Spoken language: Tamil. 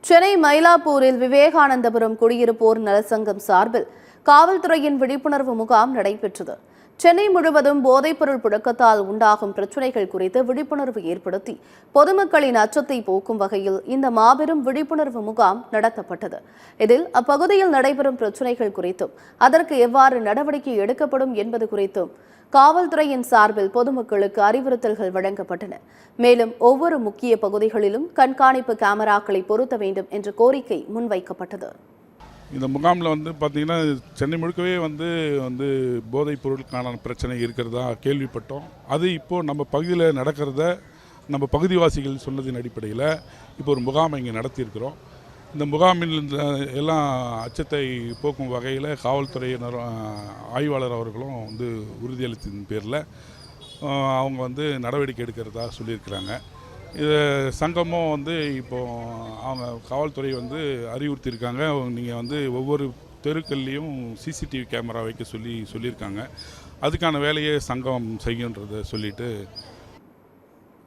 சென்னை மயிலாப்பூரில் விவேகானந்தபுரம் குடியிருப்போர் நலசங்கம் சார்பில் காவல்துறையின் விழிப்புணர்வு முகாம் நடைபெற்றது. சென்னை முழுவதும் போதைப்பொருள் புழக்கத்தால் உண்டாகும் பிரச்சினைகள் குறித்து விழிப்புணர்வு ஏற்படுத்தி பொதுமக்களின் அச்சத்தை போக்கும் வகையில் இந்த மாபெரும் விழிப்புணர்வு முகாம் நடத்தப்பட்டது. இதில் அப்பகுதியில் நடைபெறும் பிரச்சினைகள் குறித்தும் அதற்கு எவ்வாறு நடவடிக்கை எடுக்கப்படும் என்பது குறித்தும் காவல்துறையின் சார்பில் பொதுமக்களுக்கு அறிவுறுத்தல்கள் வழங்கப்பட்டன. மேலும் ஒவ்வொரு முக்கிய பகுதிகளிலும் கண்காணிப்பு கேமராக்களை பொருத்த வேண்டும் என்ற கோரிக்கை முன்வைக்கப்பட்டது. இந்த முகாமில் பார்த்தீங்கன்னா சென்னை முழுக்கவே வந்து போதைப் பொருளுக்கான பிரச்சனை இருக்கிறதா கேள்விப்பட்டோம். அது இப்போது நம்ம பகுதியில் நடக்கிறத நம்ம பகுதிவாசிகள் சொன்னதின் அடிப்படையில் இப்போ ஒரு முகாமை இங்கே நடத்தியிருக்கிறோம். இந்த முகாமில் எல்லாம் அச்சத்தை போக்கும் வகையில் காவல்துறையினர் ஆய்வாளர் அவர்களும் உறுதியளித்ததன் பேரில் அவங்க நடவடிக்கை எடுக்கிறதா சொல்லியிருக்கிறாங்க. இது சங்கமும் இப்போது அவங்க காவல்துறை அறிவுறுத்தியிருக்காங்க. நீங்கள் ஒவ்வொரு தெருக்கள்லேயும் சிசிடிவி கேமரா வைக்க சொல்லியிருக்காங்க. அதுக்கான வேலையை சங்கம் செய்யுன்றதை சொல்லிட்டு